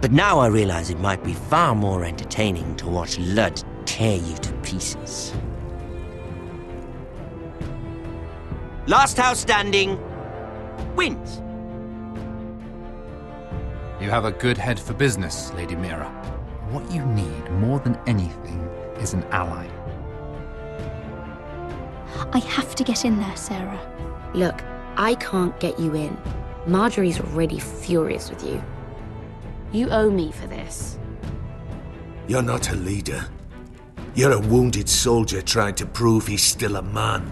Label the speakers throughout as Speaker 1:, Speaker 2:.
Speaker 1: But now I realize it might be far more entertaining to watch Ludd tear you to pieces. Last house standing wins.
Speaker 2: You have a good head for business, Lady Mira. What you need more than anything is an ally.
Speaker 3: I have to get in there, Sarah.
Speaker 4: Look, I can't get you in. Marjorie's already furious with you. You owe me for this.
Speaker 5: You're not a leader. You're a wounded soldier trying to prove he's still a man.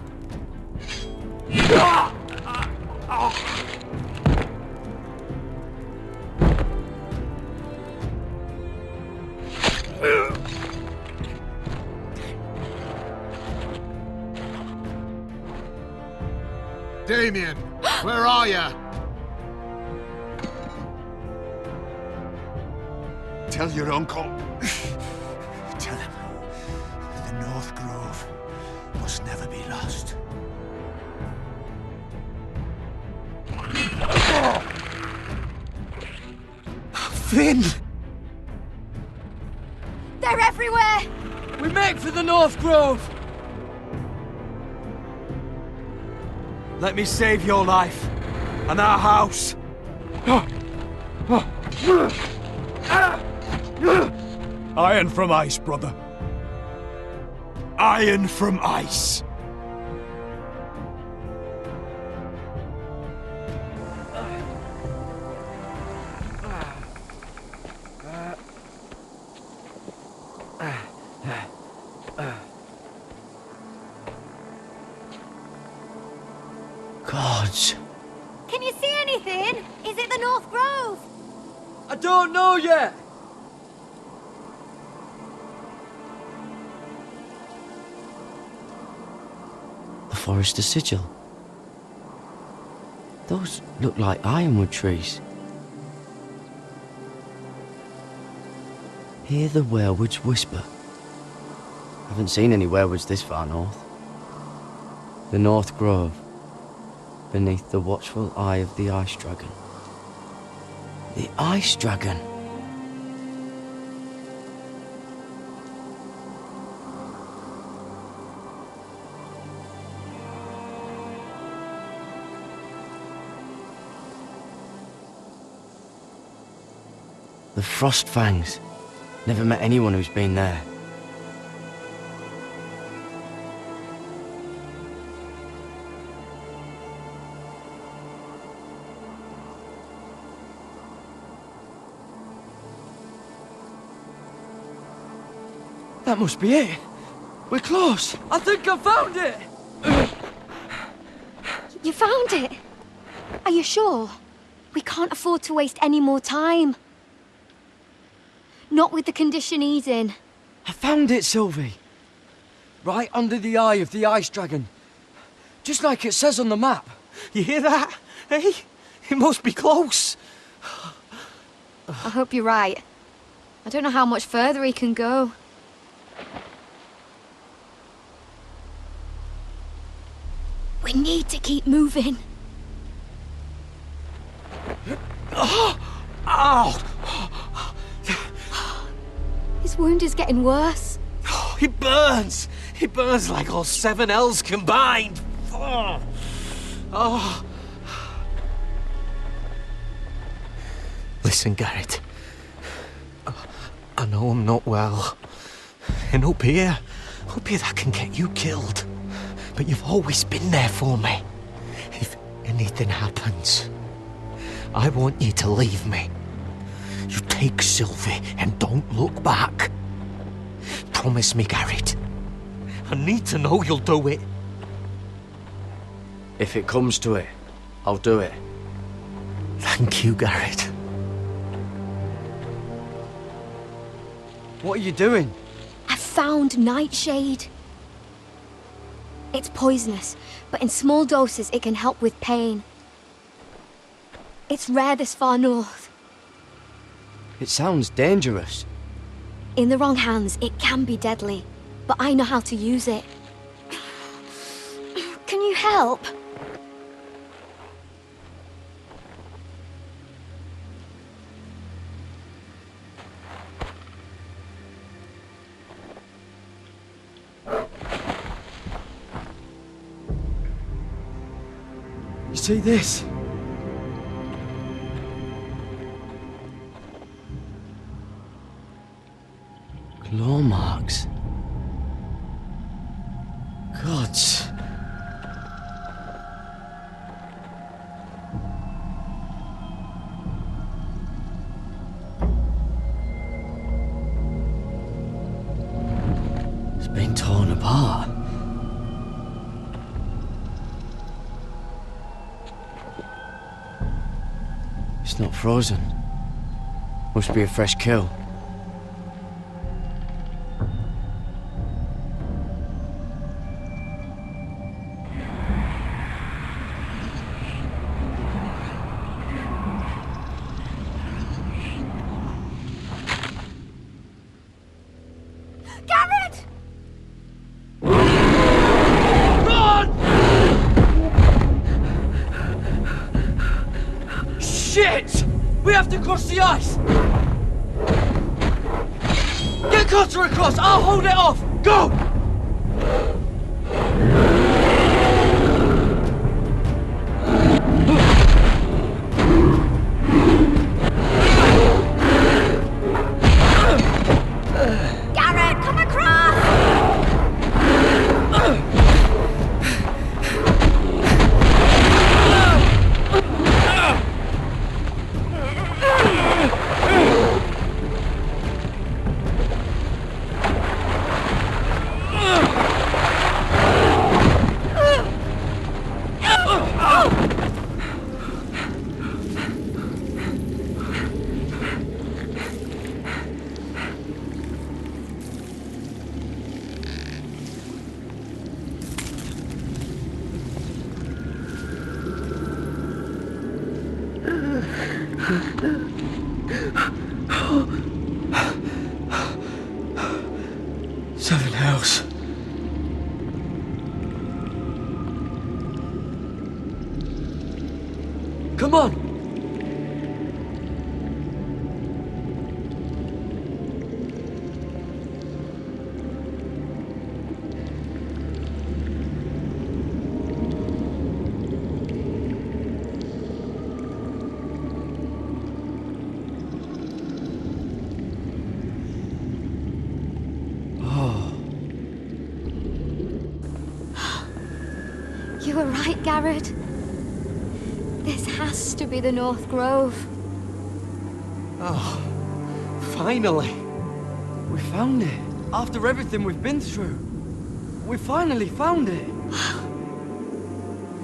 Speaker 6: Damien, where are you? Tell your uncle. Tell him the North Grove must never be lost. Finn!
Speaker 3: They're everywhere!
Speaker 7: We make for the North Grove! Let me save your life and our house. Iron from ice, brother. Iron from ice.
Speaker 1: Gods.
Speaker 3: Can you see anything? Is it the North Grove?
Speaker 7: I don't know yet.
Speaker 1: The Forester Sigil. Those look like ironwood trees. Hear the werewood's whisper. Haven't seen any werewoods this far north. The North Grove, beneath the watchful eye of the Ice Dragon. The Ice Dragon! The Frost Fangs. Never met anyone who's been there.
Speaker 7: That must be it. We're close. I think I found it.
Speaker 3: You found it? Are you sure? We can't afford to waste any more time. Not with the condition he's in.
Speaker 7: I found it, Sylvie. Right under the eye of the Ice Dragon. Just like it says on the map. You hear that? Hey? It must be close.
Speaker 3: I hope you're right. I don't know how much further he can go. We need to keep moving.
Speaker 7: Ow!
Speaker 3: His wound is getting worse.
Speaker 7: It burns! It burns like all 7 L's combined! Oh. Listen, Garrett. I know I'm not well. And up here that can get you killed. But you've always been there for me. If anything happens, I want you to leave me. You take Sylvie and don't look back. Promise me, Garrett. I need to know you'll do it.
Speaker 1: If it comes to it, I'll do it.
Speaker 7: Thank you, Garrett. What are you doing?
Speaker 3: I found Nightshade. It's poisonous, but in small doses it can help with pain. It's rare this far north.
Speaker 1: It sounds dangerous.
Speaker 3: In the wrong hands, it can be deadly, but I know how to use it. Can you help?
Speaker 1: see this? Claw marks. Gods. It's been torn apart. It's not frozen. Must be a fresh kill.
Speaker 3: Garrett!
Speaker 1: Shit! We have to cross the ice! Get Cotter across! I'll hold it off! Go!
Speaker 3: Garrett, come across!
Speaker 1: Seven hells. Come on!
Speaker 3: You were right, Garrett. This has to be the North Grove.
Speaker 7: Oh, finally.
Speaker 1: We found it. After everything we've been through. We finally found it.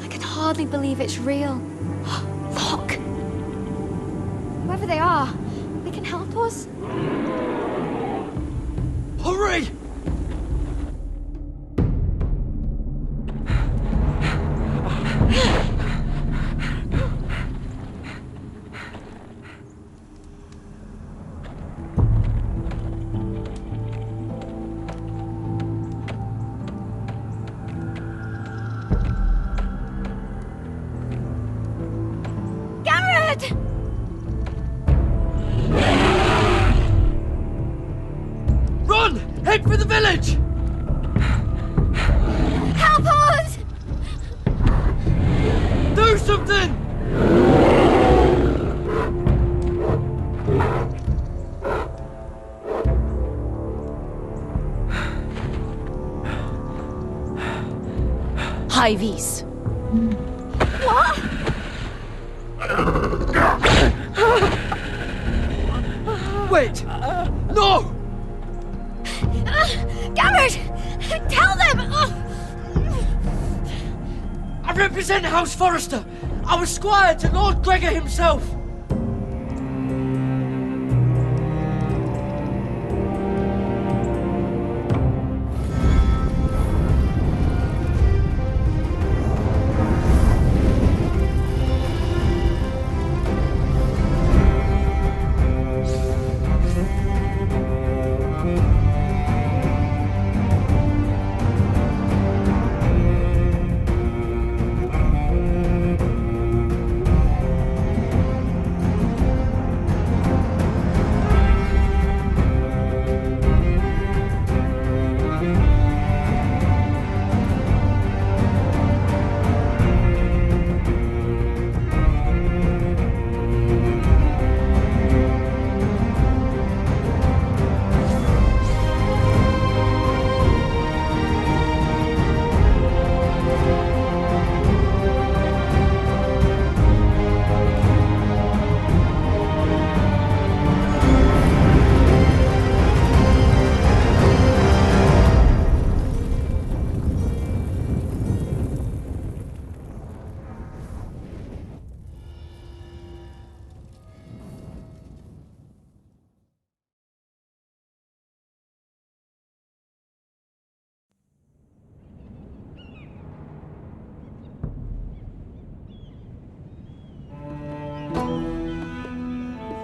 Speaker 3: I can hardly believe it's real. Look! Whoever they are, they can help us.
Speaker 1: Hurry!
Speaker 3: Garrett!
Speaker 1: Run! Head for the village!
Speaker 3: Help us!
Speaker 1: Do something!
Speaker 4: Hivies.
Speaker 3: What?
Speaker 1: Wait! No!
Speaker 3: Garrett! Tell them!
Speaker 1: I represent House Forrester. I was squire to Lord Gregor himself.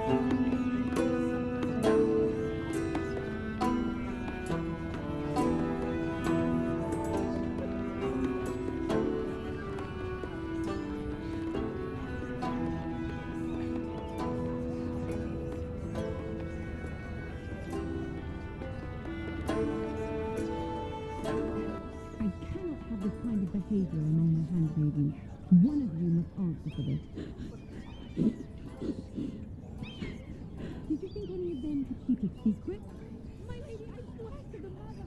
Speaker 8: I cannot have this kind of behavior among my handmaidens. One of you must answer for this. Did you think any of them could keep it secret? My lady, I swear to the mother.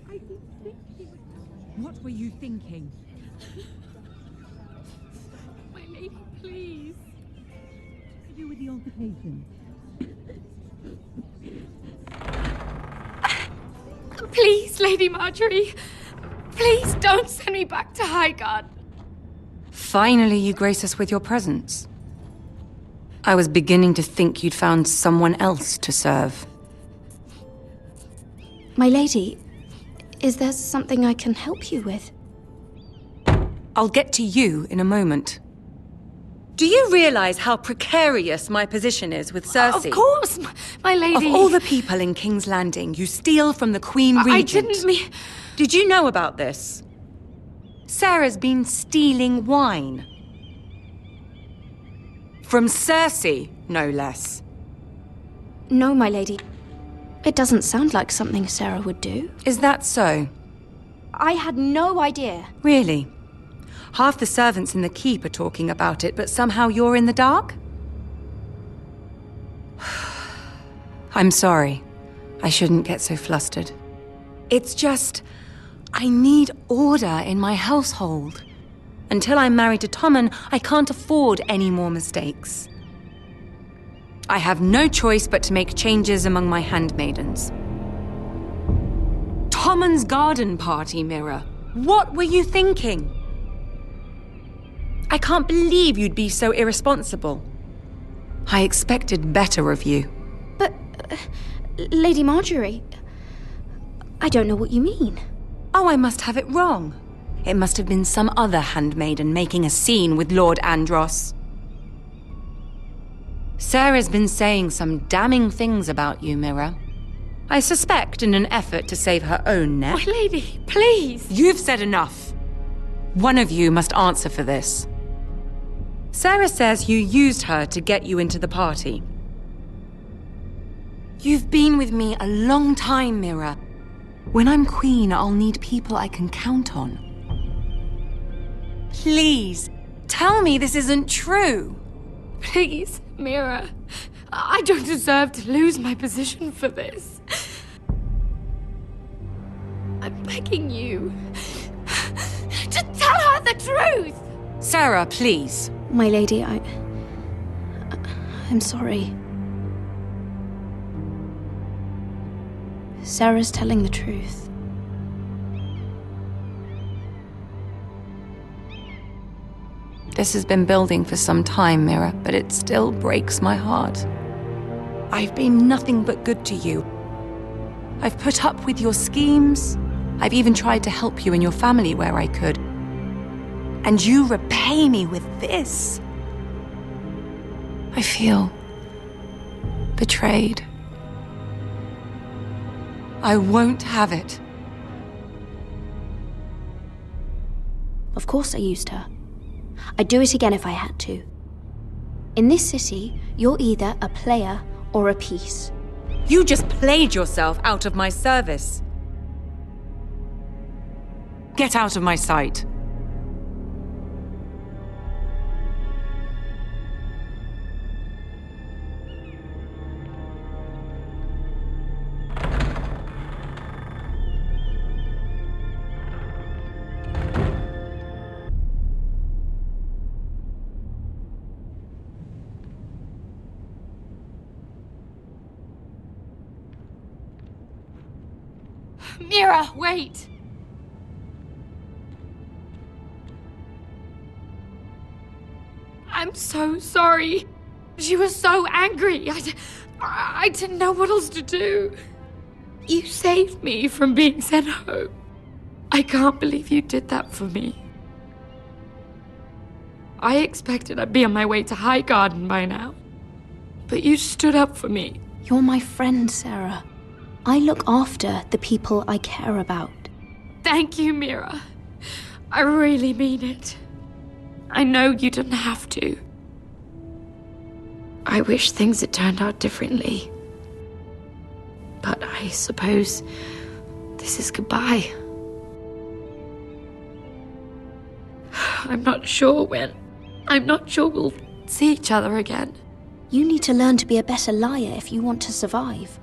Speaker 8: I did think she would...
Speaker 9: What were you thinking?
Speaker 8: My lady, please. To do with the altercation.
Speaker 3: Please, Lady Marjorie. Please don't send me back to Highgarden.
Speaker 9: Finally, you grace us with your presence. I was beginning to think you'd found someone else to serve.
Speaker 3: My lady, is there something I can help you with?
Speaker 9: I'll get to you in a moment. Do you realize how precarious my position is with Cersei?
Speaker 3: Of course, my lady.
Speaker 9: Of all the people in King's Landing, you steal from the Queen Regent.
Speaker 3: I didn't mean...
Speaker 9: Did you know about this? Sarah's been stealing wine. From Cersei, no less.
Speaker 3: No, my lady. It doesn't sound like something Sarah would do.
Speaker 9: Is that so?
Speaker 3: I had no idea.
Speaker 9: Really? Half the servants in the keep are talking about it, but somehow you're in the dark? I'm sorry. I shouldn't get so flustered. It's just... I need order in my household. Until I'm married to Tommen, I can't afford any more mistakes. I have no choice but to make changes among my handmaidens. Tommen's garden party, Mira. What were you thinking? I can't believe you'd be so irresponsible. I expected better of you.
Speaker 3: But, Lady Marjorie, I don't know what you mean.
Speaker 9: Oh, I must have it wrong. It must have been some other handmaiden making a scene with Lord Andros. Sarah's been saying some damning things about you, Mira. I suspect in an effort to save her own neck.
Speaker 3: My lady, please.
Speaker 9: You've said enough. One of you must answer for this. Sarah says you used her to get you into the party. You've been with me a long time, Mira. When I'm queen, I'll need people I can count on. Please, tell me this isn't true.
Speaker 3: Please, Mira. I don't deserve to lose my position for this. I'm begging you to tell her the truth.
Speaker 9: Sarah, please.
Speaker 3: My lady, I'm sorry. Sarah's telling the truth.
Speaker 9: This has been building for some time, Mira, but it still breaks my heart. I've been nothing but good to you. I've put up with your schemes. I've even tried to help you and your family where I could. And you repay me with this. I feel betrayed. I won't have it.
Speaker 3: Of course I used her. I'd do it again if I had to. In this city, you're either a player or a piece.
Speaker 9: You just played yourself out of my service. Get out of my sight.
Speaker 3: Mira, wait! I'm so sorry. She was so angry. I didn't know what else to do. You saved me from being sent home. I can't believe you did that for me. I expected I'd be on my way to Highgarden by now. But you stood up for me.
Speaker 4: You're my friend, Sarah. I look after the people I care about.
Speaker 3: Thank you, Mira. I really mean it. I know you didn't have to. I wish things had turned out differently. But I suppose this is goodbye. I'm not sure when. I'm not sure we'll see each other again.
Speaker 4: You need to learn to be a better liar if you want to survive.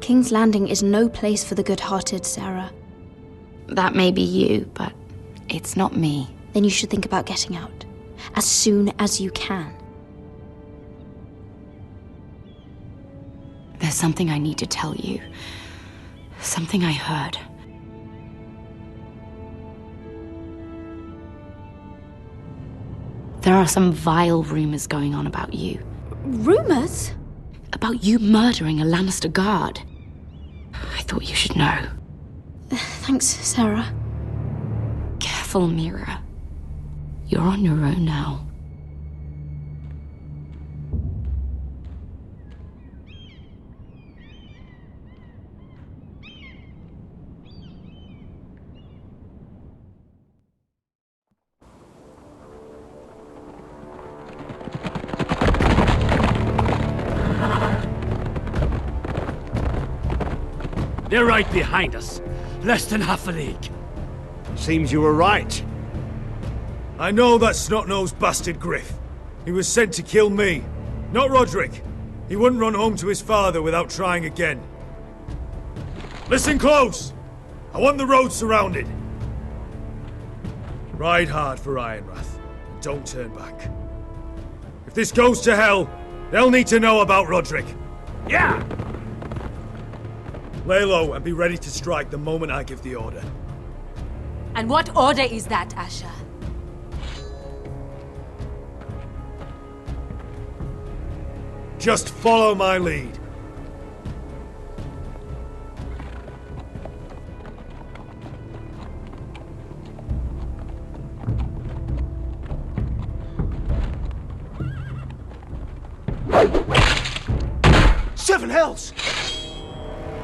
Speaker 4: King's Landing is no place for the good-hearted, Sarah.
Speaker 3: That may be you, but it's not me.
Speaker 4: Then you should think about getting out. As soon as you can.
Speaker 3: There's something I need to tell you. Something I heard. There are some vile rumors going on about you.
Speaker 4: Rumors?
Speaker 3: About you murdering a Lannister guard. I thought you should know.
Speaker 4: Thanks, Sarah.
Speaker 3: Careful, Mira. You're on your own now.
Speaker 10: They're right behind us. Less than half a league.
Speaker 6: Seems you were right. I know that snot-nosed bastard Griff. He was sent to kill me, not Roderick. He wouldn't run home to his father without trying again. Listen close! I want the road surrounded. Ride hard for Ironrath, and don't turn back. If this goes to hell, they'll need to know about Roderick.
Speaker 10: Yeah!
Speaker 6: Lay low and be ready to strike the moment I give the order.
Speaker 11: And what order is that, Asher?
Speaker 6: Just follow my lead. Seven hells!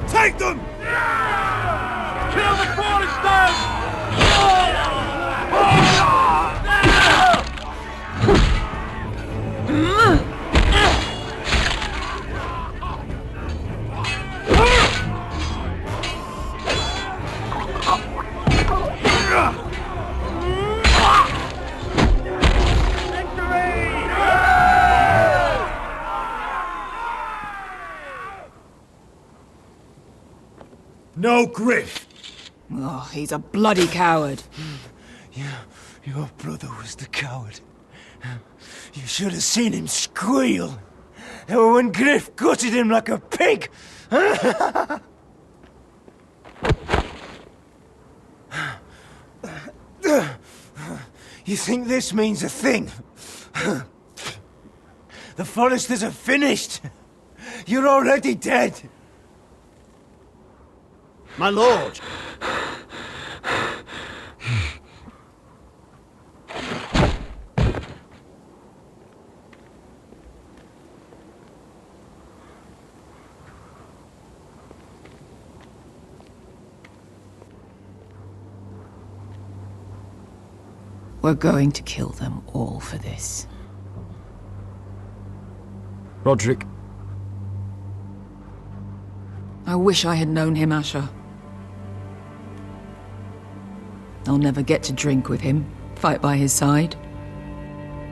Speaker 6: Take them!
Speaker 10: Kill the cornerstone!
Speaker 6: No Griff!
Speaker 11: Oh, he's a bloody coward.
Speaker 7: Your brother was the coward. You should have seen him squeal. When Griff gutted him like a pig. You think this means a thing? The Foresters are finished. You're already dead.
Speaker 10: My lord!
Speaker 11: We're going to kill them all for this.
Speaker 6: Roderick.
Speaker 11: I wish I had known him, Asher. I'll never get to drink with him, fight by his side,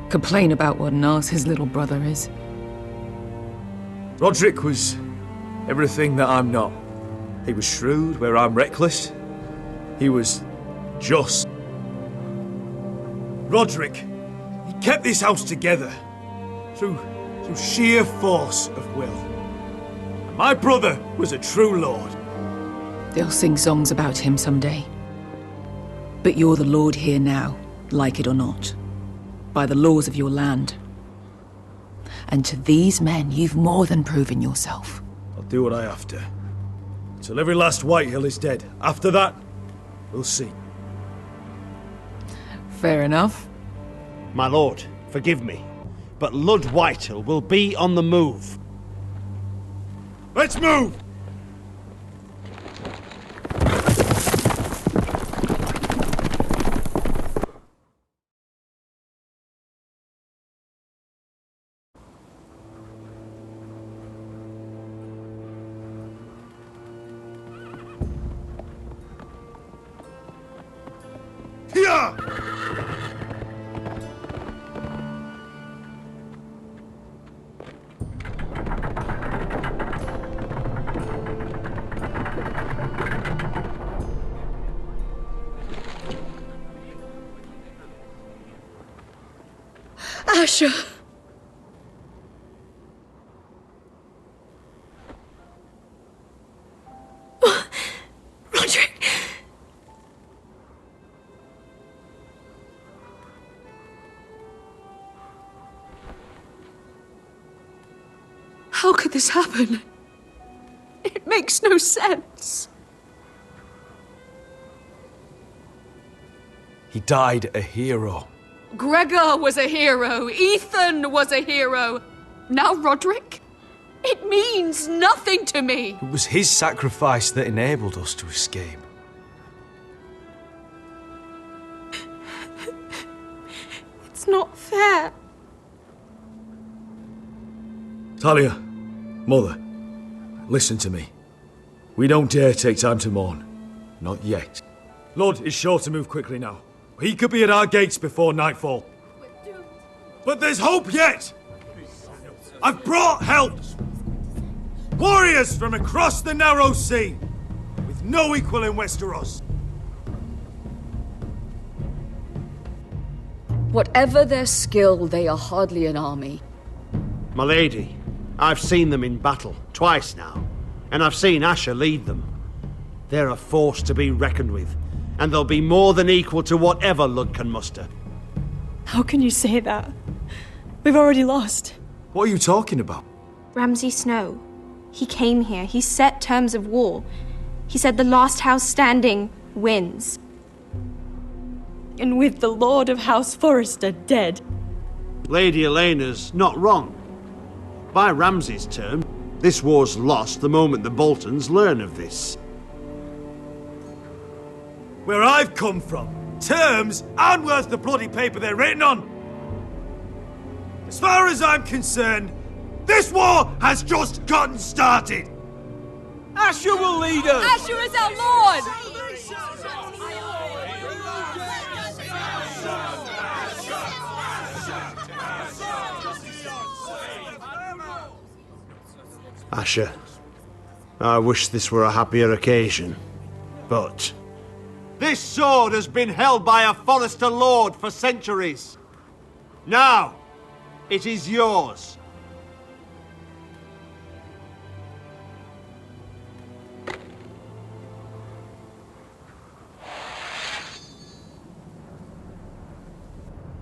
Speaker 11: complain about what an arse his little brother is.
Speaker 6: Roderick was everything that I'm not. He was shrewd where I'm reckless. He was just. Roderick, he kept this house together through sheer force of will. And my brother was a true lord.
Speaker 11: They'll sing songs about him someday. But you're the lord here now, like it or not, by the laws of your land. And to these men, you've more than proven yourself.
Speaker 6: I'll do what I have to. Till every last Whitehill is dead. After that, we'll see.
Speaker 11: Fair enough.
Speaker 10: My lord, forgive me.
Speaker 12: but Lud Whitehill will be on the move.
Speaker 6: Let's move! Here!
Speaker 11: Asher! Roderick! How could this happen? It makes no sense.
Speaker 6: He died a hero.
Speaker 11: Gregor was a hero. Ethan was a hero. Now Roderick? It means nothing to me.
Speaker 6: It was his sacrifice that enabled us to escape.
Speaker 11: It's not fair.
Speaker 6: Talia, Mother, listen to me. We don't dare take time to mourn. Not yet. Lud is sure to move quickly now. He could be at our gates before nightfall. But there's hope yet! I've brought help! Warriors from across the narrow sea, with no equal in Westeros.
Speaker 11: Whatever their skill, they are hardly an army.
Speaker 12: My lady, I've seen them in battle, twice now, and I've seen Asher lead them. They're a force to be reckoned with, and they'll be more than equal to whatever Lud can muster.
Speaker 13: How can you say that? We've already lost.
Speaker 6: What are you talking about?
Speaker 14: Ramsay Snow. He came here. He set terms of war. He said the last house standing wins.
Speaker 13: And with the Lord of House Forrester dead.
Speaker 12: Lady Elena's not wrong. By Ramsay's term, this war's lost the moment the Boltons learn of this.
Speaker 6: Where I've come from, terms aren't worth the bloody paper they're written on. As far as I'm concerned, this war has just gotten started.
Speaker 12: Asher will lead us!
Speaker 11: Asher is our lord!
Speaker 12: Asher, I wish this were a happier occasion, but... This sword has been held by a Forrester Lord for centuries. Now, it is yours.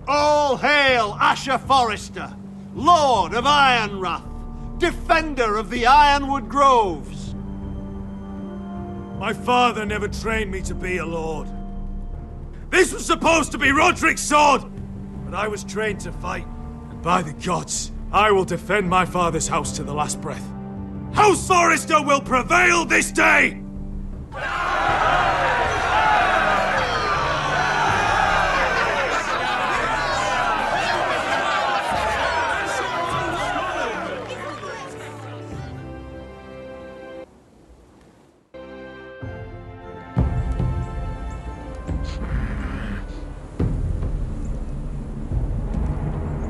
Speaker 12: All hail Asher Forrester, Lord of Ironrath, defender of the Ironwood Groves.
Speaker 6: My father never trained me to be a lord. This was supposed to be Roderick's sword, but I was trained to fight. And by the gods, I will defend my father's house to the last breath. House Forrester will prevail this day!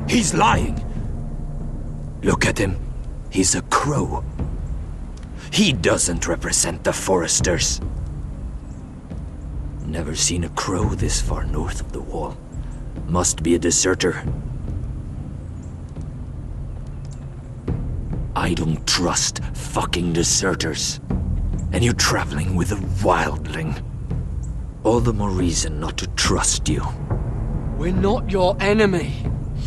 Speaker 15: He's lying. Look at him. He's a crow. He doesn't represent the Foresters. Never seen a crow this far north of the wall. Must be a deserter. I don't trust fucking deserters. And you're traveling with a wildling. All the more reason not to trust you.
Speaker 1: We're not your enemy.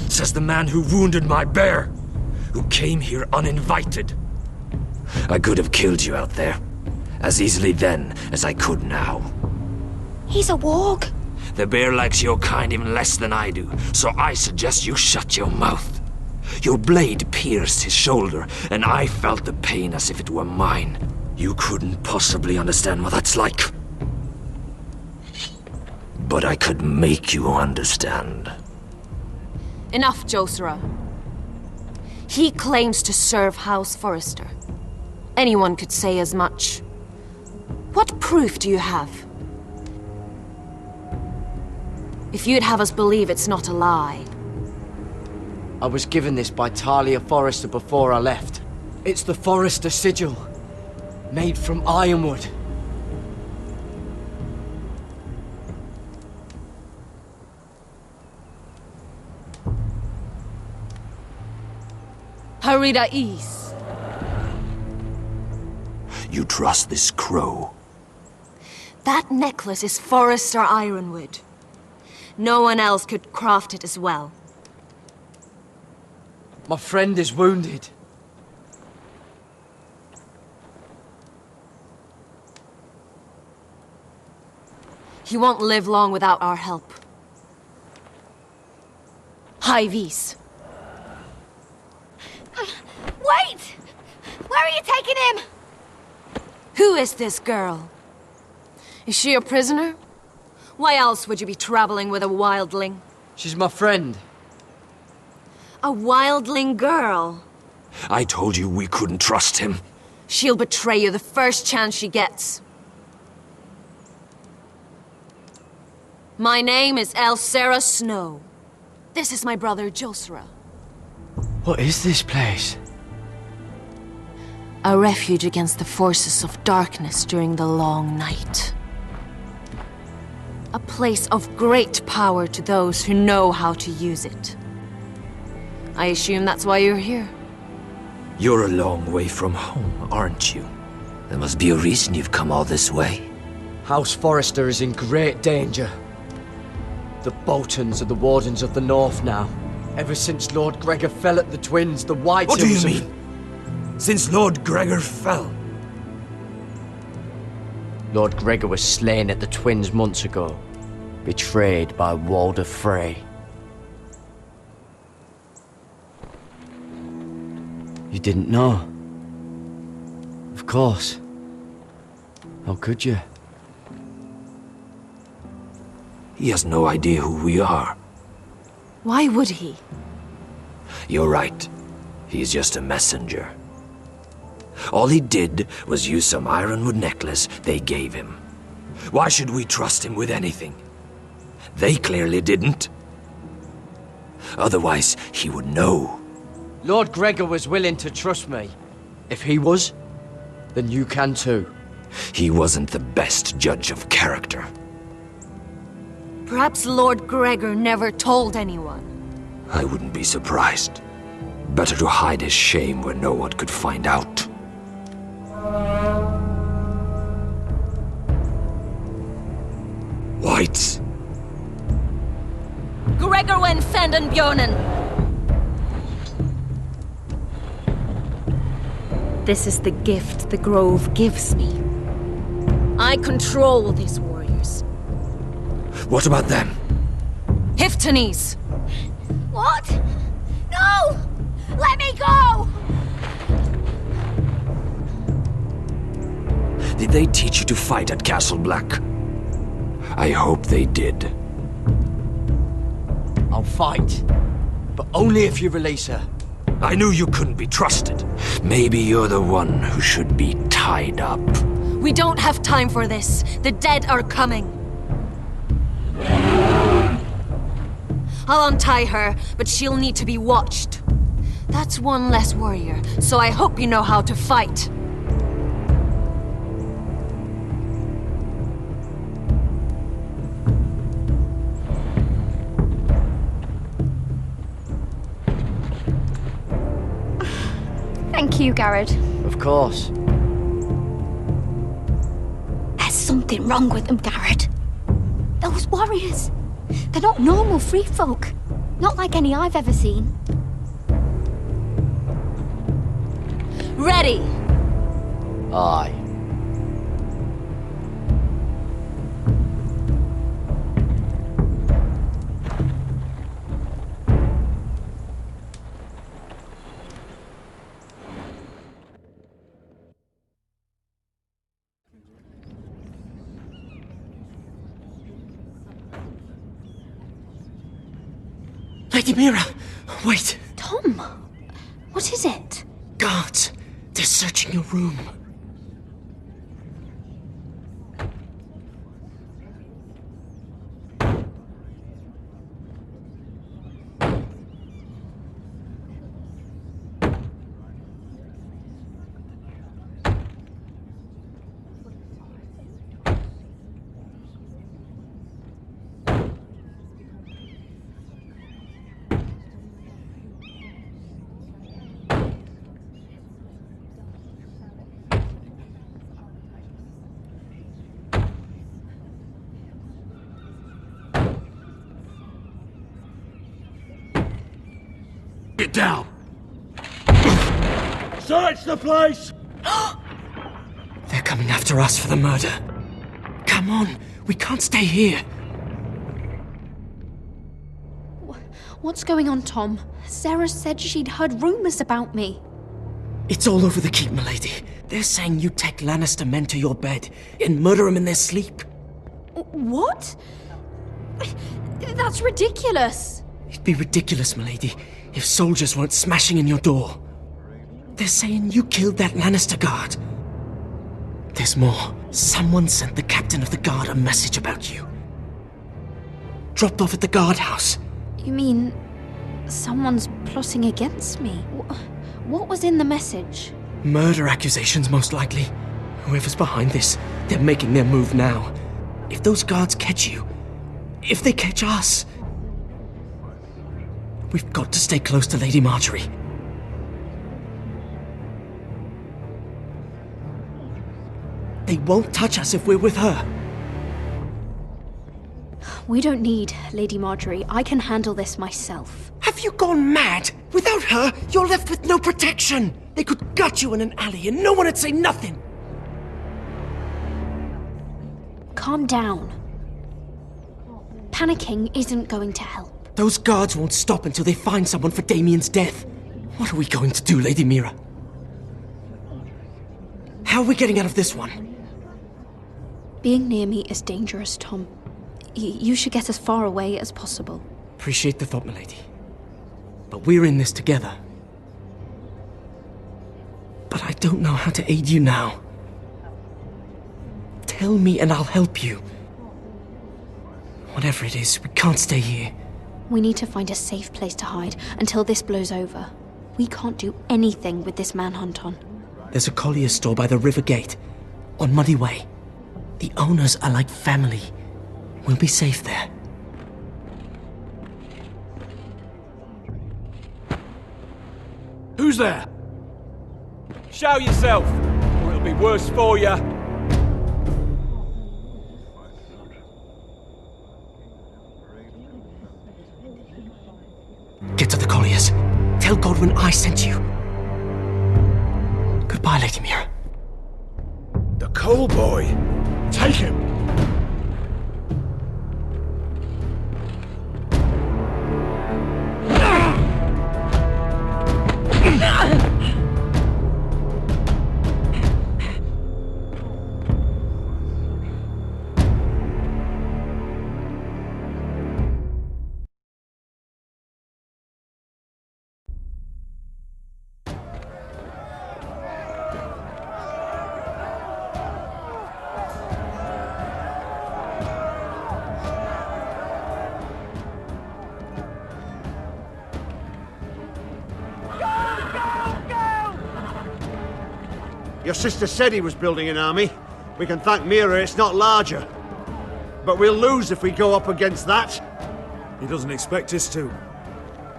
Speaker 15: Says the man who wounded my bear, who came here uninvited. I could have killed you out there, as easily then as I could now.
Speaker 14: He's a warg.
Speaker 15: The bear likes your kind even less than I do, so I suggest you shut your mouth. Your blade pierced his shoulder, and I felt the pain as if it were mine. You couldn't possibly understand what that's like. But I could make you understand.
Speaker 16: Enough, Josera. He claims to serve House Forrester. Anyone could say as much. What proof do you have? If you'd have us believe it's not a lie.
Speaker 1: I was given this by Talia Forrester before I left. It's the Forrester sigil, made from ironwood.
Speaker 16: Harida East.
Speaker 15: You trust this crow?
Speaker 16: That necklace is Forrester ironwood. No one else could craft it as well.
Speaker 1: My friend is wounded.
Speaker 16: He won't live long without our help. Hyvis.
Speaker 3: Wait! Where are you taking him?
Speaker 16: Who is this girl? Is she a prisoner? Why else would you be traveling with a wildling?
Speaker 1: She's my friend.
Speaker 16: A wildling girl?
Speaker 15: I told you we couldn't trust him.
Speaker 16: She'll betray you the first chance she gets. My name is Elsera Snow. This is my brother Josera.
Speaker 1: What is this place?
Speaker 16: A refuge against the forces of darkness during the long night. A place of great power to those who know how to use it. I assume that's why you're here.
Speaker 15: You're a long way from home, aren't you? There must be a reason you've come all this way.
Speaker 1: House Forrester is in great danger. The Boltons are the Wardens of the North now. Ever since Lord Gregor fell at the Twins, the White
Speaker 15: What do you
Speaker 1: Hills
Speaker 15: mean? Since Lord Gregor fell?
Speaker 1: Lord Gregor was slain at the Twins months ago, betrayed by Walder Frey. You didn't know? Of course. How could you?
Speaker 15: He has no idea who we are.
Speaker 16: Why would he?
Speaker 15: You're right. He's just a messenger. All he did was use some ironwood necklace they gave him. Why should we trust him with anything? They clearly didn't. Otherwise, he would know.
Speaker 1: Lord Gregor was willing to trust me. If he was, then you can too.
Speaker 15: He wasn't the best judge of character.
Speaker 16: Perhaps Lord Gregor never told anyone.
Speaker 15: I wouldn't be surprised. Better to hide his shame where no one could find out. Whites.
Speaker 16: Gregor wen fenden Björnen. This is the gift the Grove gives me. I control these warriors.
Speaker 15: What about them?
Speaker 16: Hiftanes.
Speaker 3: What? No! Let me go!
Speaker 15: Did they teach you to fight at Castle Black? I hope they did.
Speaker 1: I'll fight. But only if you release her.
Speaker 15: I knew you couldn't be trusted. Maybe you're the one who should be tied up.
Speaker 16: We don't have time for this. The dead are coming. I'll untie her, but she'll need to be watched. That's one less warrior, so I hope you know how to fight.
Speaker 3: Thank you, Garrett.
Speaker 1: Of course.
Speaker 3: There's something wrong with them, Garrett. Those warriors. They're not normal free folk. Not like any I've ever seen.
Speaker 16: Ready!
Speaker 1: Aye.
Speaker 7: Lady Mira, wait.
Speaker 4: Tom, what is it?
Speaker 7: Guards, they're searching your room.
Speaker 10: Get down!
Speaker 12: Search the place!
Speaker 7: They're coming after us for the murder. Come on, we can't stay here.
Speaker 4: What's going on, Tom? Sarah said she'd heard rumors about me.
Speaker 7: It's all over the keep, milady. They're saying you take Lannister men to your bed and murder them in their sleep.
Speaker 4: What? That's ridiculous.
Speaker 7: It'd be ridiculous, milady, if soldiers weren't smashing in your door. They're saying you killed that Lannister guard. There's more. Someone sent the captain of the guard a message about you. Dropped off at the guardhouse.
Speaker 4: You mean someone's plotting against me? What was in the message?
Speaker 7: Murder accusations, most likely. Whoever's behind this, they're making their move now. If those guards catch you, if they catch us, we've got to stay close to Lady Marjorie. They won't touch us if we're with her.
Speaker 4: We don't need Lady Marjorie. I can handle this myself.
Speaker 7: Have you gone mad? Without her, you're left with no protection. They could gut you in an alley and no one would say nothing.
Speaker 4: Calm down. Panicking isn't going to help.
Speaker 7: Those guards won't stop until they find someone for Damien's death. What are we going to do, Lady Mira? How are we getting out of this one?
Speaker 4: Being near me is dangerous, Tom. You should get as far away as possible.
Speaker 7: Appreciate the thought, milady. But we're in this together. But I don't know how to aid you now. Tell me and I'll help you. Whatever it is, we can't stay here.
Speaker 4: We need to find a safe place to hide until this blows over. We can't do anything with this manhunt on.
Speaker 7: There's a collier's store by the river gate, on Muddy Way. The owners are like family. We'll be safe there.
Speaker 10: Who's there? Show yourself, or it'll be worse for you.
Speaker 7: Get to the colliers. Tell Godwyn I sent you. Goodbye, Lady Mira.
Speaker 12: The Coal Boy. Take him. Your sister said he was building an army. We can thank Mira it's not larger. But we'll lose if we go up against that.
Speaker 6: He doesn't expect us to.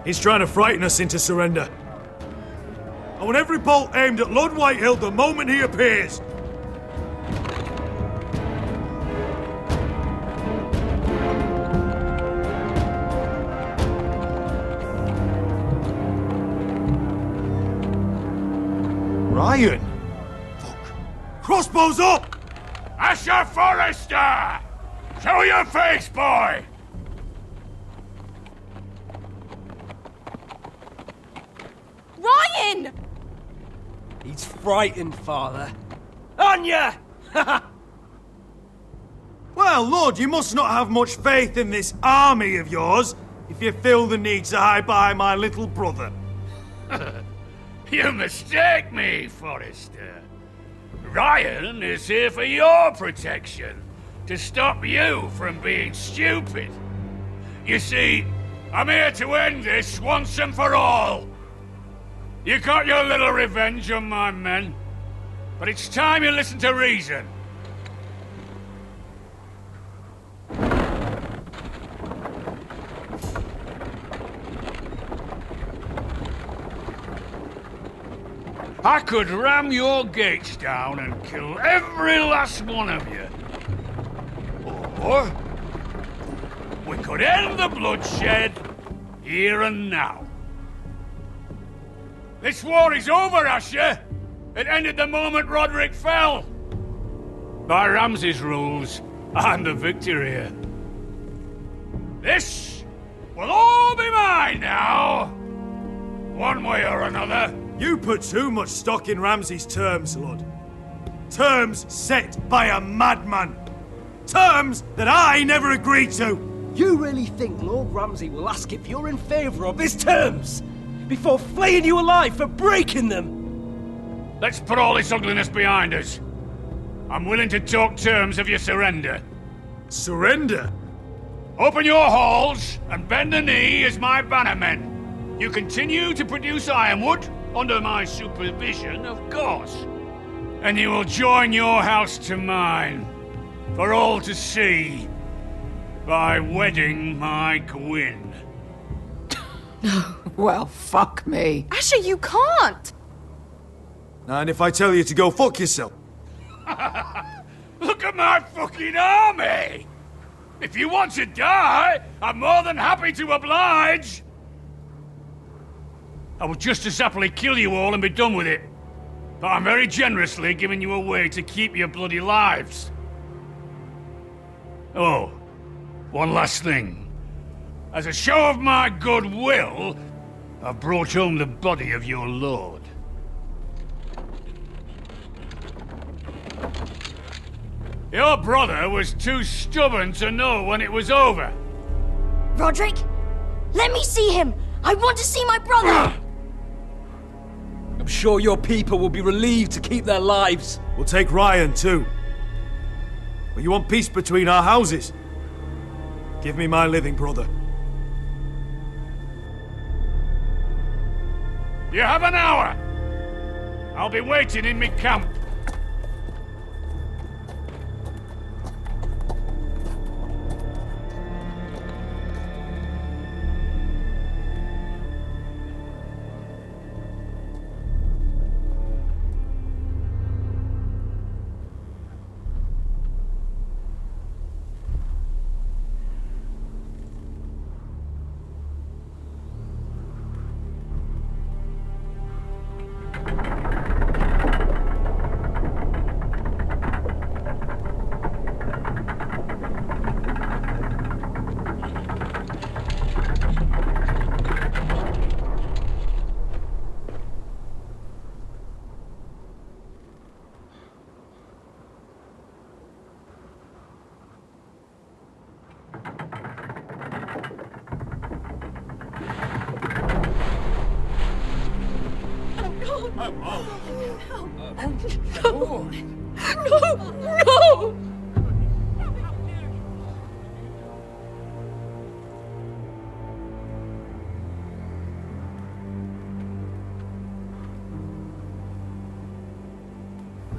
Speaker 6: He's trying to frighten us into surrender. I want every bolt aimed at Lord Whitehill the moment he appears. Ryan! Crossbows up!
Speaker 17: Asher Forrester! Show your face, boy!
Speaker 13: Ryan!
Speaker 10: He's frightened, Father. On ya!
Speaker 6: Well, Lord, you must not have much faith in this army of yours. if you feel the need to hide behind my little brother.
Speaker 17: You mistake me, Forrester. Ryan is here for your protection, to stop you from being stupid. You see, I'm here to end this once and for all. You got your little revenge on my men, but it's time you listen to reason. I could ram your gates down and kill every last one of you. Or we could end the bloodshed here and now. This war is over, Asher. It ended the moment Roderick fell. By Ramsay's rules, I'm the victor here. This will all be mine now, one way or another.
Speaker 6: You put too much stock in Ramsay's terms, Lord. Terms set by a madman. Terms that I never agreed to.
Speaker 7: You really think Lord Ramsay will ask if you're in favour of his terms before flaying you alive for breaking them?
Speaker 17: Let's put all this ugliness behind us. I'm willing to talk terms of your surrender.
Speaker 6: Surrender?
Speaker 17: Open your halls and bend the knee as my bannermen. You continue to produce ironwood, under my supervision, of course. And you will join your house to mine, for all to see, by wedding my Gwyn.
Speaker 11: No. Well, fuck me.
Speaker 14: Asher, you can't!
Speaker 6: And if I tell you to go fuck yourself?
Speaker 17: Look at my fucking army! If you want to die, I'm more than happy to oblige! I would just as happily kill you all and be done with it. But I'm very generously giving you a way to keep your bloody lives. Oh, one last thing. As a show of my goodwill, I've brought home the body of your lord. Your brother was too stubborn to know when it was over.
Speaker 13: Roderick, let me see him! I want to see my brother!
Speaker 7: I'm sure your people will be relieved to keep their lives.
Speaker 6: We'll take Ryan too. But you want peace between our houses? Give me my living brother.
Speaker 17: You have an hour. I'll be waiting in me camp.
Speaker 3: No!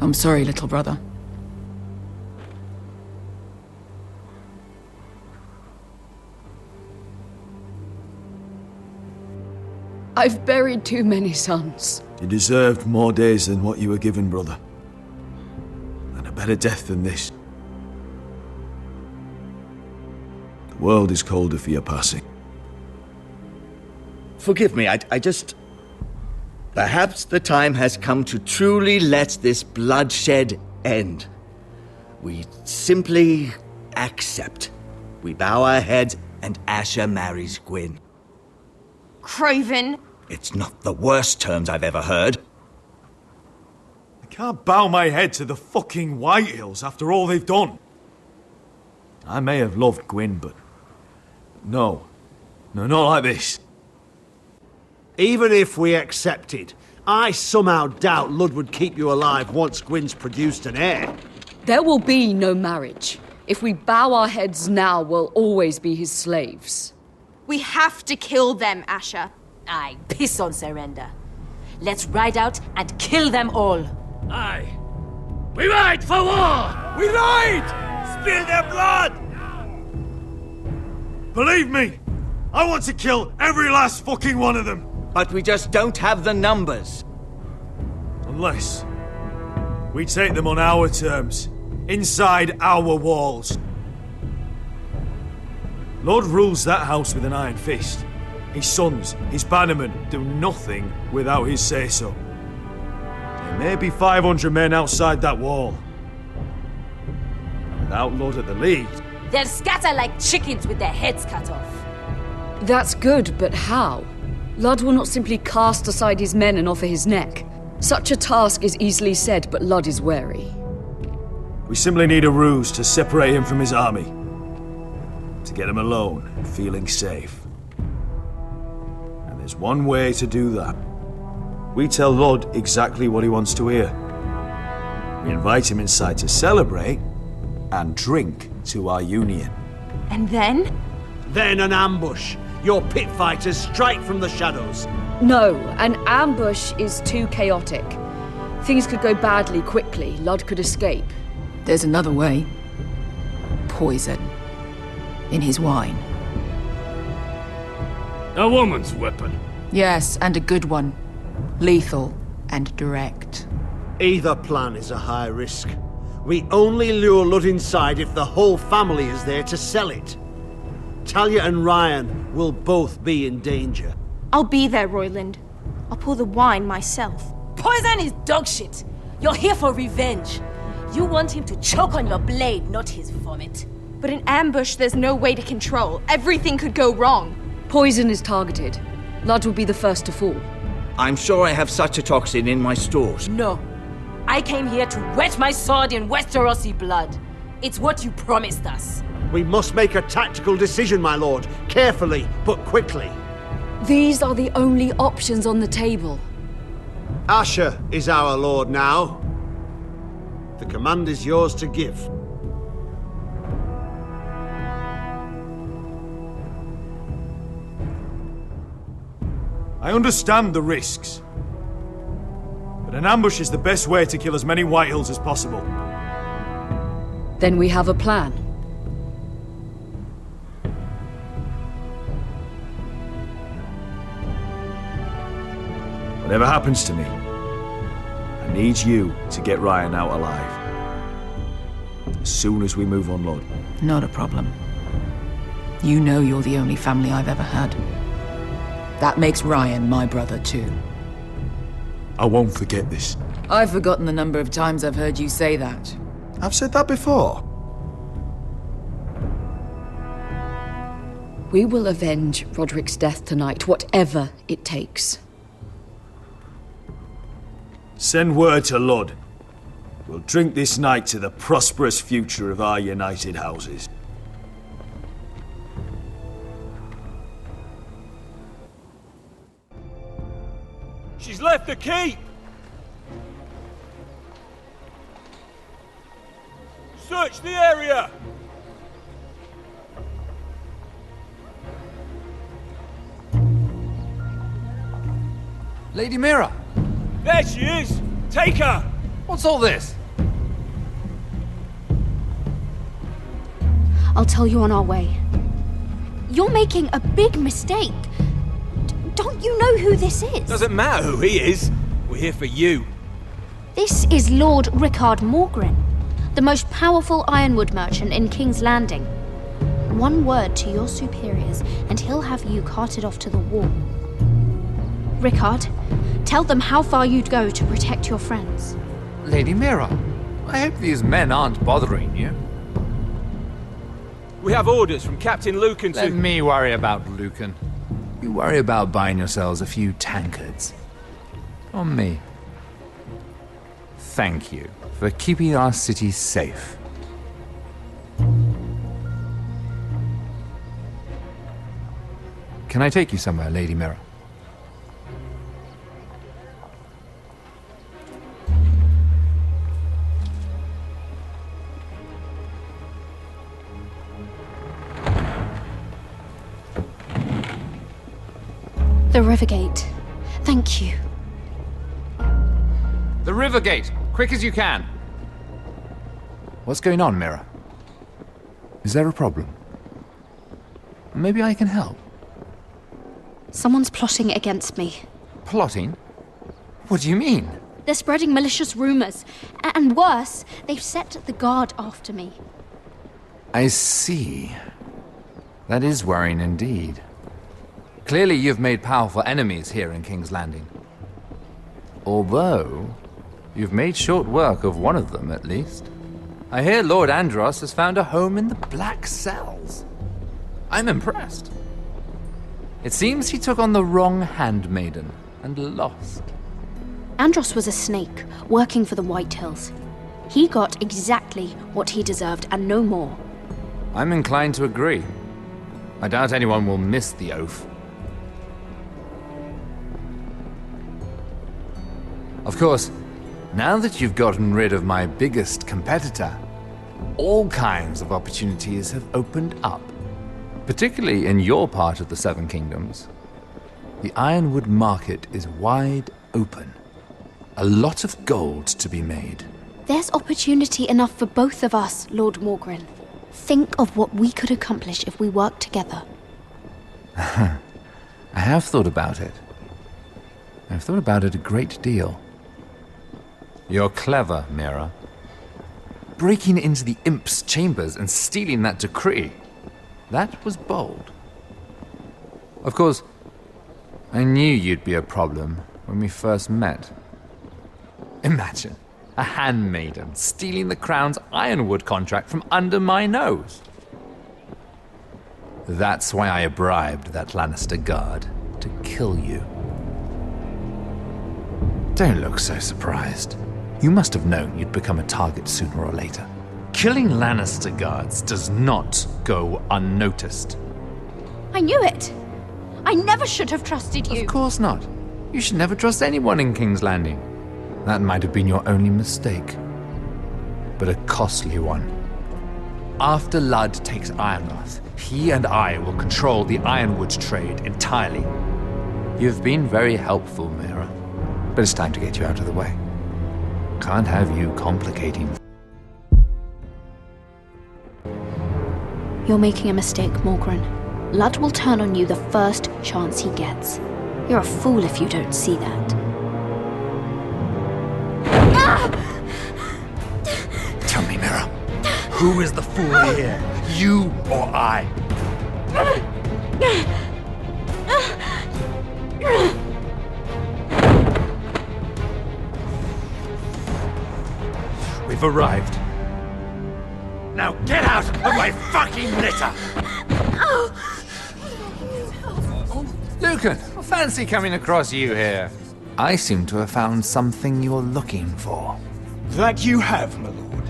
Speaker 11: I'm sorry, little brother.
Speaker 9: I've buried too many sons.
Speaker 6: You deserved more days than what you were given, brother. And a better death than this. The world is colder for your passing.
Speaker 18: Forgive me, I just... Perhaps the time has come to truly let this bloodshed end. We simply accept. We bow our heads and Asher marries Gwyn.
Speaker 14: Craven!
Speaker 18: It's not the worst terms I've ever heard.
Speaker 6: I can't bow my head to the fucking Whitehills after all they've done. I may have loved Gwyn, but... No. No, not like this.
Speaker 12: Even if we accepted, I somehow doubt Lud would keep you alive once Gwyn's produced an heir.
Speaker 19: There will be no marriage. If we bow our heads now, we'll always be his slaves.
Speaker 14: We have to kill them, Asher.
Speaker 20: Aye, piss on surrender. Let's ride out and kill them all.
Speaker 17: Aye. We ride for war! We ride! Spill their blood!
Speaker 6: Believe me, I want to kill every last fucking one of them.
Speaker 18: But we just don't have the numbers.
Speaker 6: Unless we take them on our terms, inside our walls. Lord rules that house with an iron fist. His sons, his bannermen, do nothing without his say-so. There may be 500 men outside that wall. Without Lord at the lead,
Speaker 20: They'll scatter like chickens with their heads cut off.
Speaker 19: That's good, but how? Lud will not simply cast aside his men and offer his neck. Such a task is easily said, but Lud is wary.
Speaker 6: we simply need a ruse to separate him from his army. To get him alone and feeling safe. And there's one way to do that. We tell Lud exactly what he wants to hear. We invite him inside to celebrate and drink to our union.
Speaker 14: And then?
Speaker 12: Then an ambush. Your pit fighters strike from the shadows.
Speaker 19: No, an ambush is too chaotic. Things could go badly quickly. Lud could escape.
Speaker 11: There's another way. Poison. In his wine.
Speaker 17: A woman's weapon.
Speaker 11: Yes, and a good one. Lethal and direct.
Speaker 12: Either plan is a high risk. We only lure Lud inside if the whole family is there to sell it. Talia and Ryan will both be in danger.
Speaker 14: I'll be there, Royland. I'll pour the wine myself.
Speaker 20: Poison is dog shit. You're here for revenge. You want him to choke on your blade, not his vomit.
Speaker 14: But in ambush, there's no way to control. Everything could go wrong.
Speaker 19: Poison is targeted. Lud will be the first to fall.
Speaker 18: I'm sure I have such a toxin in my stores.
Speaker 20: No. I came here to wet my sword in Westerosi blood. It's what you promised us.
Speaker 12: We must make a tactical decision, my lord. Carefully, but quickly.
Speaker 19: These are the only options on the table.
Speaker 12: Asher is our lord now. The command is yours to give.
Speaker 6: I understand the risks. But an ambush is the best way to kill as many Whitehills as possible.
Speaker 19: Then we have a plan.
Speaker 6: Whatever happens to me, I need you to get Ryan out alive. As soon as we move on, Lord.
Speaker 11: Not a problem. You know you're the only family I've ever had. That makes Ryan my brother too.
Speaker 6: I won't forget this.
Speaker 11: I've forgotten the number of times I've heard you say that.
Speaker 6: I've said that before.
Speaker 19: We will avenge Roderick's death tonight, whatever it takes.
Speaker 6: Send word to Lud. We'll drink this night to the prosperous future of our united houses.
Speaker 10: She's left the keep! Search the area!
Speaker 2: Lady Mira!
Speaker 10: There she is! Take her!
Speaker 2: What's all this?
Speaker 14: I'll tell you on our way. You're making a big mistake. Don't you know who this is?
Speaker 10: Doesn't matter who he is. We're here for you.
Speaker 21: This is Lord Rickard Morgren, the most powerful ironwood merchant in King's Landing. One word to your superiors, and he'll have you carted off to the wall. Rickard, tell them how far you'd go to protect your friends.
Speaker 2: Lady Mira, I hope these men aren't bothering you.
Speaker 10: We have orders from Captain Lucan to...
Speaker 2: Let me worry about Lucan. You worry about buying yourselves a few tankards. On me. Thank you for keeping our city safe. Can I take you somewhere, Lady Mira?
Speaker 21: The Rivergate. Thank you.
Speaker 2: The Rivergate! Quick as you can! What's going on, Mira? Is there a problem? Maybe I can help.
Speaker 21: Someone's plotting against me.
Speaker 2: Plotting? What do you mean?
Speaker 21: They're spreading malicious rumors. And worse, they've set the guard after me.
Speaker 2: I see. That is worrying indeed. Clearly you've made powerful enemies here in King's Landing. Although, you've made short work of one of them, at least. I hear Lord Andros has found a home in the Black Cells. I'm impressed. It seems he took on the wrong handmaiden and lost.
Speaker 21: Andros was a snake, working for the White Hills. He got exactly what he deserved and no more.
Speaker 2: I'm inclined to agree. I doubt anyone will miss the oath. Of course, now that you've gotten rid of my biggest competitor, all kinds of opportunities have opened up. Particularly in your part of the Seven Kingdoms. The Ironwood market is wide open. A lot of gold to be made.
Speaker 21: There's opportunity enough for both of us, Lord Morgren. Think of what we could accomplish if we worked together.
Speaker 2: I have thought about it. I've thought about it a great deal. You're clever, Mira. Breaking into the Imp's chambers and stealing that decree. That was bold. Of course, I knew you'd be a problem when we first met. Imagine a handmaiden stealing the Crown's Ironwood contract from under my nose. That's why I bribed that Lannister guard to kill you. Don't look so surprised. You must have known you'd become a target sooner or later. Killing Lannister guards does not go unnoticed.
Speaker 21: I knew it. I never should have trusted you.
Speaker 2: Of course not. You should never trust anyone in King's Landing. That might have been your only mistake. But a costly one. After Ludd takes Ironrath, he and I will control the Ironwood trade entirely. You've been very helpful, Mira. But it's time to get you out of the way. Can't have you complicating.
Speaker 21: You're making a mistake, Morgren. Ludd will turn on you the first chance he gets. You're a fool if you don't see that.
Speaker 2: Tell me, Mira, who is the fool here? You or I? We've arrived. Now get out of my fucking litter! Lucan, fancy coming across you here. I seem to have found something you're looking for.
Speaker 5: That you have, my lord.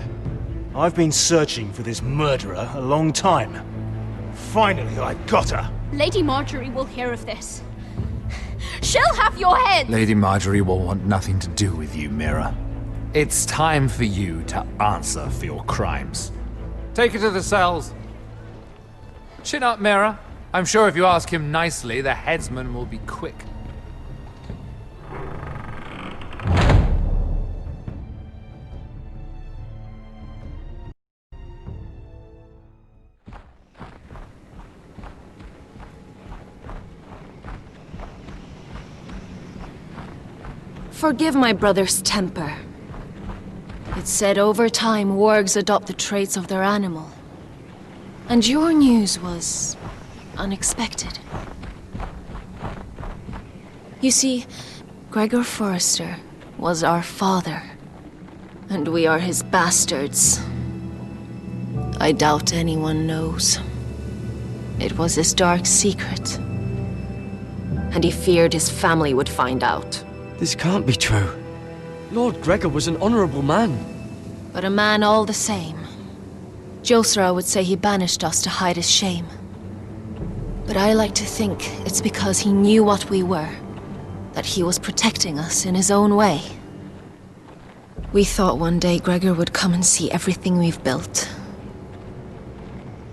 Speaker 5: I've been searching for this murderer a long time. Finally, I got her.
Speaker 21: Lady Marjorie will hear of this. She'll have your head!
Speaker 2: Lady Marjorie will want nothing to do with you, Mira. It's time for you to answer for your crimes. Take her to the cells. Chin up, Mira. I'm sure if you ask him nicely, the headsman will be quick.
Speaker 16: Forgive my brother's temper. It's said over time wargs adopt the traits of their animal. And your news was unexpected. You see, Gregor Forrester was our father, and we are his bastards. I doubt anyone knows. It was his dark secret, and he feared his family would find out.
Speaker 1: This can't be true. Lord Gregor was an honorable man.
Speaker 16: But a man all the same. Josra would say he banished us to hide his shame. But I like to think it's because he knew what we were, that he was protecting us in his own way. We thought one day Gregor would come and see everything we've built.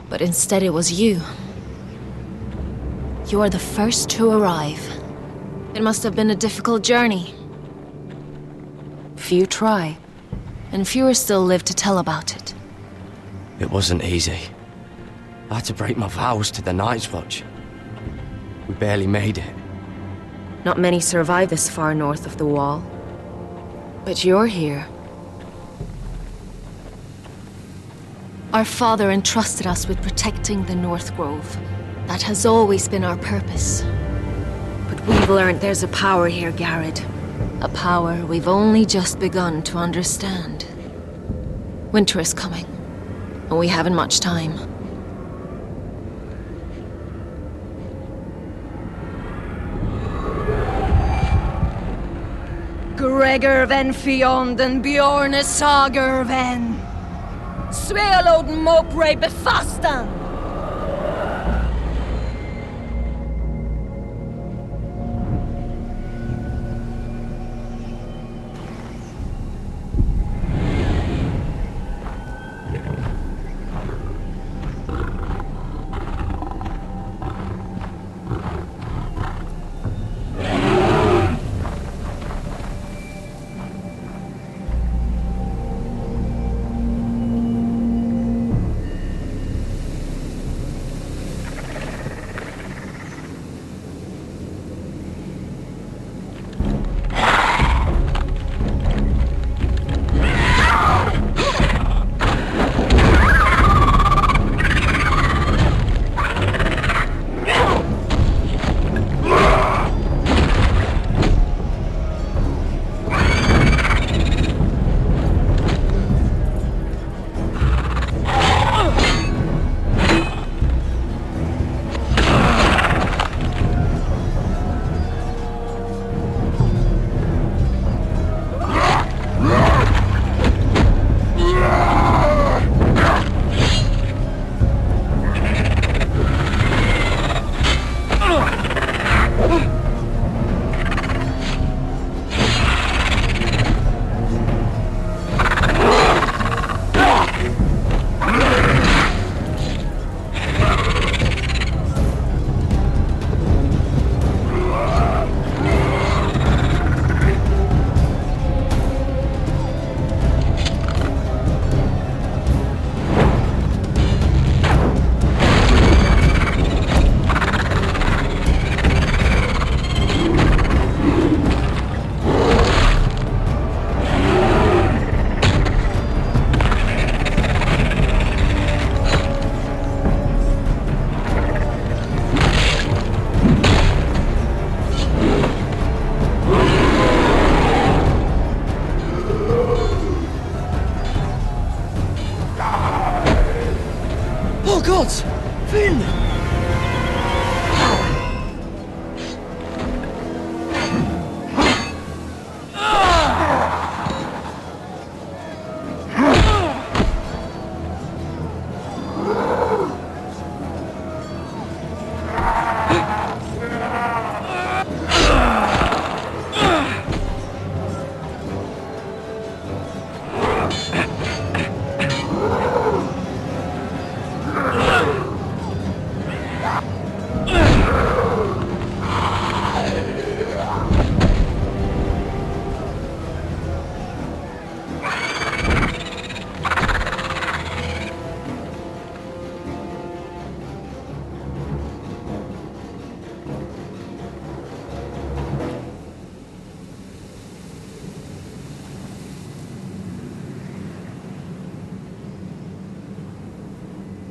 Speaker 16: But instead it was you. You are the first to arrive. It must have been a difficult journey. Few try, and fewer still live to tell about it.
Speaker 1: It wasn't easy. I had to break my vows to the Night's Watch. We barely made it.
Speaker 16: Not many survive this far north of the Wall. But you're here. Our father entrusted us with protecting the North Grove. That has always been our purpose. But we've learned there's a power here, Garrett. A power we've only just begun to understand. Winter is coming, and we haven't much time.
Speaker 20: Gregor ven Fionden Bjorne Sager ven Svealoden Mopre befastan.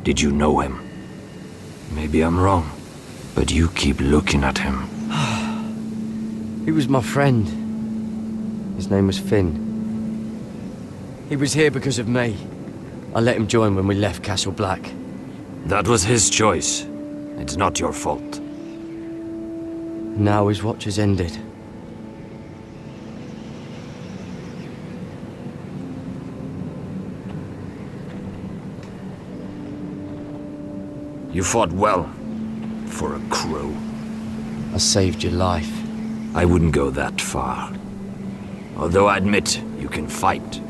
Speaker 15: Did you know him? Maybe I'm wrong, but you keep looking at him.
Speaker 1: He was my friend. His name was Finn. He was here because of me. I let him join when we left Castle Black.
Speaker 15: That was his choice. It's not your fault.
Speaker 1: Now his watch has ended.
Speaker 15: You fought well. for a crow.
Speaker 1: I saved your life.
Speaker 15: I wouldn't go that far. Although I admit you can fight.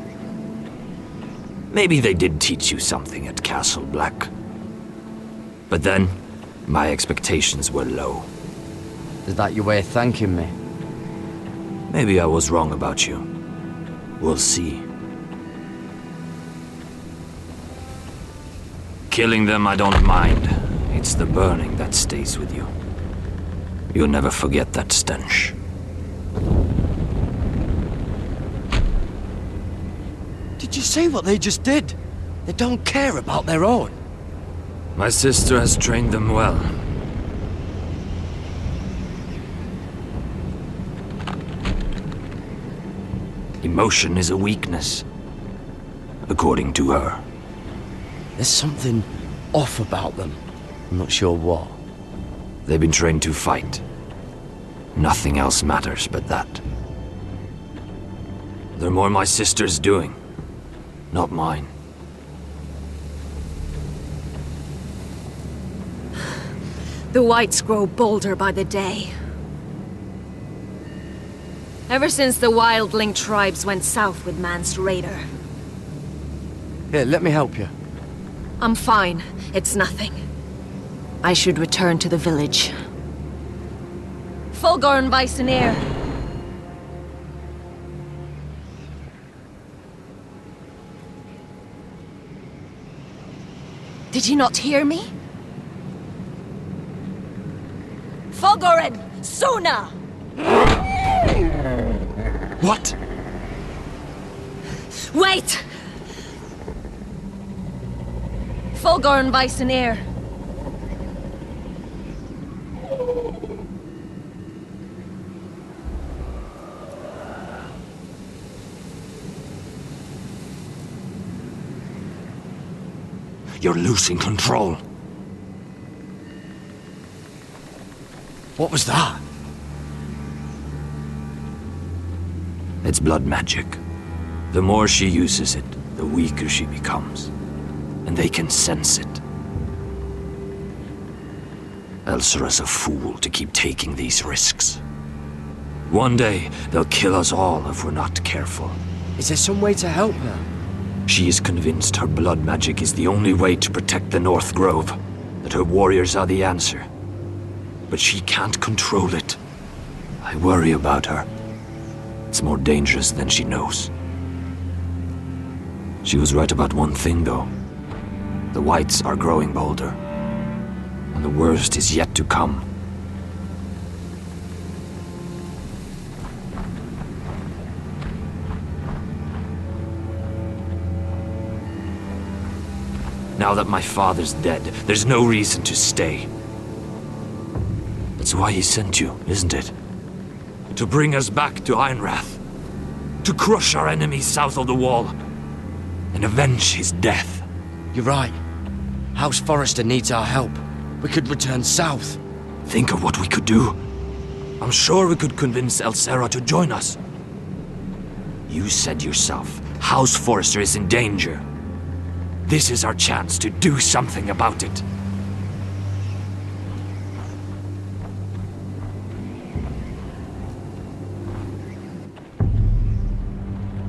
Speaker 15: Maybe they did teach you something at Castle Black. But then, my expectations were low.
Speaker 1: Is that your way of thanking me?
Speaker 15: Maybe I was wrong about you. We'll see. Killing them I don't mind. It's the burning that stays with you. You'll never forget that stench.
Speaker 1: Did you see what they just did? They don't care about their own.
Speaker 15: My sister has trained them well. Emotion is a weakness, according to her.
Speaker 1: There's something off about them. I'm not sure what.
Speaker 15: They've been trained to fight. Nothing else matters but that. They're more my sister's doing, not mine.
Speaker 16: The Whites grow bolder by the day. Ever since the Wildling tribes went south with Mance Rayder.
Speaker 1: Here, let me help you.
Speaker 16: I'm fine. It's nothing. I should return to the village. Fulgorn Bysonir. Did you not hear me? Fulgoren! Suna!
Speaker 15: What?
Speaker 16: Wait! Fulgorn Bysonir.
Speaker 15: You're losing control.
Speaker 1: What was that?
Speaker 15: It's blood magic. The more she uses it, the weaker she becomes. And they can sense it. Elsera's a fool to keep taking these risks. One day, they'll kill us all if we're not careful.
Speaker 1: Is there some way to help her?
Speaker 15: She is convinced her blood magic is the only way to protect the North Grove, that her warriors are the answer. But she can't control it. I worry about her. It's more dangerous than she knows. She was right about one thing, though. The Whites are growing bolder. And the worst is yet to come. Now that my father's dead, there's no reason to stay. That's why he sent you, isn't it? To bring us back to Ironrath. To crush our enemies south of the Wall. And avenge his death.
Speaker 1: You're right. House Forrester needs our help. We could return south.
Speaker 15: Think of what we could do. I'm sure we could convince Elsera to join us. You said yourself, House Forrester is in danger. This is our chance to do something about it.